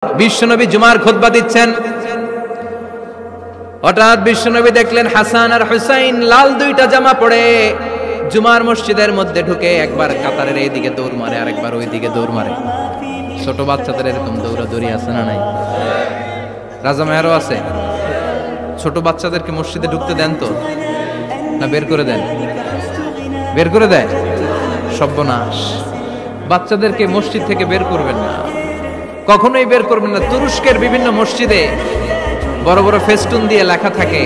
বিশ্বনবী জুমার খুতবা দিচ্ছেন। হঠাৎ বিশ্বনবী দেখলেন হাসান আর হুসাইন লাল দুইটা জামা পরে জুমার মসজিদের মধ্যে ঢুকে একবার কাতারের এইদিকে দৌড় মারে, আরেকবার ওইদিকে দৌড় মারে। ছোট বাচ্চাদের এরকম দৌড়াদৌড়ি আছে না নাই? রাজা মেহরও আছে। ছোট বাচ্চাদেরকে মসজিদে ঢুকতে দেন তো না বের করে দেন? বের করে দেয়। সর্বনাশ, বাচ্চাদেরকে মসজিদ থেকে বের করবেন না, কখনোই বের করবেন না। তুরস্কের বিভিন্ন মসজিদে বড় বড় ফেস্টুন দিয়ে লেখা থাকে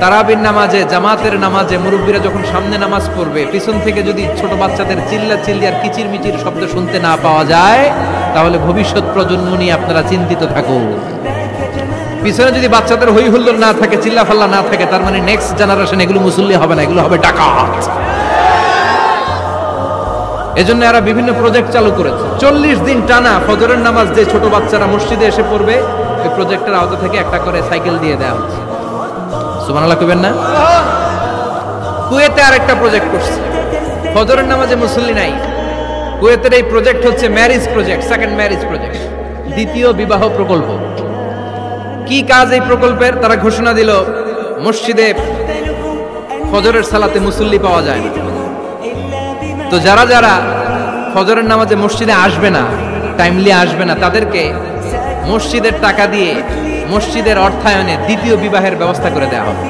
তারাবির নামাজে, জামাতের নামাজে মুরব্বীরা যখন সামনে নামাজ পড়বে, পিছন থেকে যদি ছোট বাচ্চাদের চিল্লা চিল্লি আর কিচির মিচির শব্দ শুনতে না পাওয়া যায়, তাহলে ভবিষ্যৎ প্রজন্ম নিয়ে আপনারা চিন্তিত থাকুন। পিছনে যদি বাচ্চাদের হই হুল্লোড় না থাকে, চিল্লা ফাল্লা না থাকে, তার মানে নেক্সট জেনারেশন এগুলো মুসল্লি হবে না, এগুলো হবে ডাকাত। এজন্য এরা বিভিন্ন প্রজেক্ট চালু করেছে। 40 দিন টানা ফজরের নামাজ যে ছোট বাচ্চারা মসজিদে এসে পড়বে, ওই প্রজেক্টের আওতা থেকে একটা করে সাইকেল দিয়ে দেওয়া হচ্ছে। সুবহানাল্লাহ কইবেন না? কুয়েতে আরেকটা প্রজেক্ট করছে, ফজরের নামাজে মুসল্লি নাই। কুয়েতের এই প্রজেক্ট হচ্ছে marriage project, second marriage project, দ্বিতীয় বিবাহ প্রকল্প। কি কাজ এই প্রকল্পের? তারা ঘোষণা দিল মসজিদে ফজরের সালাতে মুসল্লি পাওয়া যায় না, তো যারা যারা ফজরের নামাজে মসজিদে আসবে না, টাইমলি আসবে না, তাদেরকে মসজিদের টাকা দিয়ে মসজিদের অর্থায়নে দ্বিতীয় বিবাহের ব্যবস্থা করে দেওয়া হবে।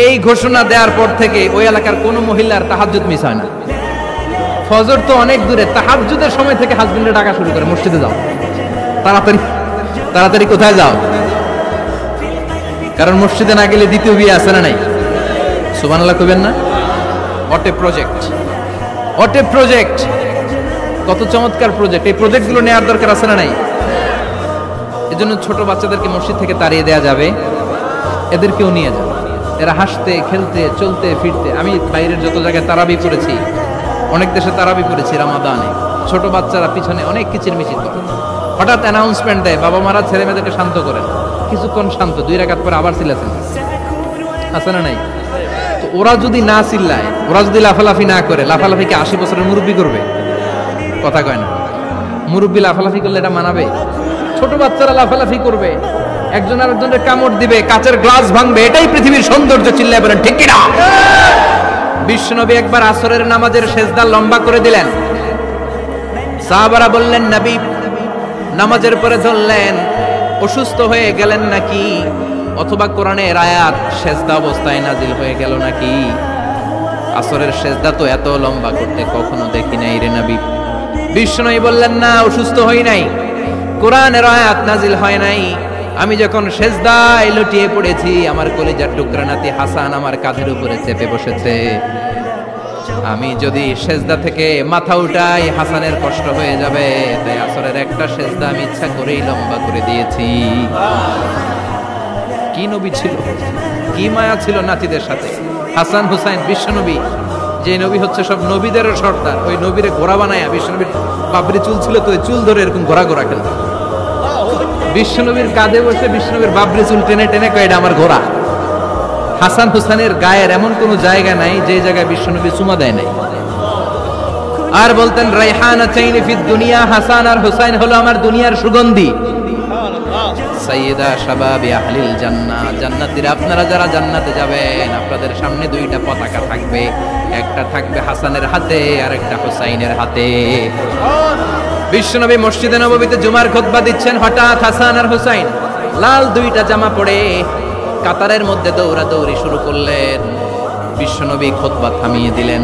এই ঘোষণা দেওয়ার পর থেকে ওই এলাকার কোনো মহিলার তাহাজ্জুদ মিস হয় না। ফজর তো অনেক দূরে, তাহাজ্জুদের সময় থেকে হাজবেন্ডের ডাকা শুরু করে, মসজিদে যাও, তাড়াতাড়ি তাড়াতাড়ি কোথায় যাও, কারণ মসজিদে না গেলে দ্বিতীয় বিয়ে আছে না নাই? সুবহানাল্লাহ কইবেন না? What a project, what a project, কত চমৎকার প্রজেক্ট। এই প্রজেক্টগুলো নেওয়ার দরকার আছে না নাই? এজন্য ছোট বাচ্চাদেরকে মসজিদ থেকে তাড়িয়ে দেওয়া যাবে, এদেরকেও নিয়ে যাবে। এরা হাসতে খেলতে চলতে ফিরতে, আমি বাইরের যত জায়গায় তারাবি করেছি, অনেক দেশে তারাবি করেছি রামাদানে, ছোট বাচ্চারা পিছনে অনেক কিচিরমিচির করে। হঠাৎ অ্যানাউন্সমেন্ট দেয়, বাবা মারা ছেলে মেয়েদেরকে শান্ত করেন, কিছুক্ষণ শান্ত, 2 রাকাত পরে আবার চিল্লাছেন, আছে না নাই? তো ওরা যদি না চিল্লায়, ওরা যদি লাফালাফি না করে, লাফালাফি কি 80 বছরের মুরব্বী করবে? কথা কয় না। মুরব্বী লাফালাফি করলে এটা মানাবে? ছোট বাচ্চারা লাফালাফি করবে, একজন আরেকজনের কামড় দিবে, কাচের গ্লাস ভাঙবে, এটাই পৃথিবীর সৌন্দর্য। চিল্লায় বলেন ঠিক কিনা? বিশ্বনবী একবার আসরের নামাজের সেজদা লম্বা করে দিলেন। সাহাবারা বললেন, নবী নামাজের পরে ধরলেন, অসুস্থ হয়ে গেলেন নাকি? অথবা কোরআনের আয়াত সেজদা অবস্থায় নাজিল হয়ে গেল নাকি? আসরের সেজদা তো এত লম্বা করতে কখনো দেখি নাই রে নবী। বিশ্বনবী বললেন, না, অসুস্থ হই নাই, কোরআনের আয়াত নাজিল হয় নাই। আমি যখন সেজদায় লুটিয়ে পড়েছি, আমার কলিজার টুকরা নাতি হাসান আমার কাঁধের উপরে চেপে বসেছে। আমি যদি সেজদা থেকে মাথা উঠাই, হাসানের কষ্ট হয়ে যাবে, তাই আসরের একটা সেজদা আমি ইচ্ছা করেই লম্বা করে দিয়েছি। কি নবী ছিল, কি মায়া ছিল নাতিদের সাথে। হাসান হুসাইন, বিশ্বনবী যে নবী হচ্ছে সব নবীদেরও সর্দার, ওই নবীরে ঘোড়া বানায়া, বিশ্বনবীর বাবরি চুল ছিল তো, চুল ধরে এরকম ঘোড়া ঘোড়া খেলত। বিশ্বনবীর কাঁধে বসে বিশ্বনবীর বাবরি চুল টেনে টেনে কয়, এটা আমার ঘোড়া। হাসান হুসাইনের গায়ের এমন কোন জায়গা নাই যে জায়গায় বিশ্বনবী চুমা দেয় নাই। আর বলতেন, রাইহানাতাইনি ফিদ দুনিয়া, হাসান আর হুসাইন হলো আমার দুনিয়ার সুগন্ধি। সাইয়্যিদা শাবাবি আহলিল জান্নাহ, জান্নাতীরা আপনারা যারা জান্নাতে যাবেন, আপনাদের সামনে 2টা পতাকা থাকবে, একটা থাকবে হাসানের হাতে আর একটা হুসাইনের হাতে। বিশ্বনবী মসজিদে নববীতে জুমার খুতবা দিচ্ছেন, হঠাৎ হাসান আর হুসাইন লাল 2টা জামা পরে কাতারের মধ্যে দৌড়াদৌড়ি শুরু করলেন। বিশ্বনবী খুতবা থামিয়ে দিলেন,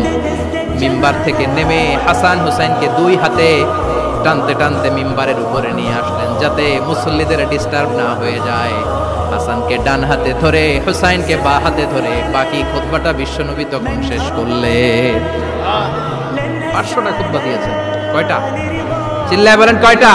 মিম্বার থেকে নেমে হাসান হুসাইনকে 2 হাতে টানতে টানতে মিম্বারের উপরে নিয়ে আসলেন, যাতে মুসল্লিদের ডিস্টার্ব না হয়ে যায়। হাসানকে ডান হাতে ধরে, হুসাইনকে বাঁ হাতে ধরে বাকি খুতবাটা বিশ্বনবী তখন শেষ করলেন। 500টা খুতবা দিয়েছেন। কয়টা? চিল্লায় বলেন কয়টা?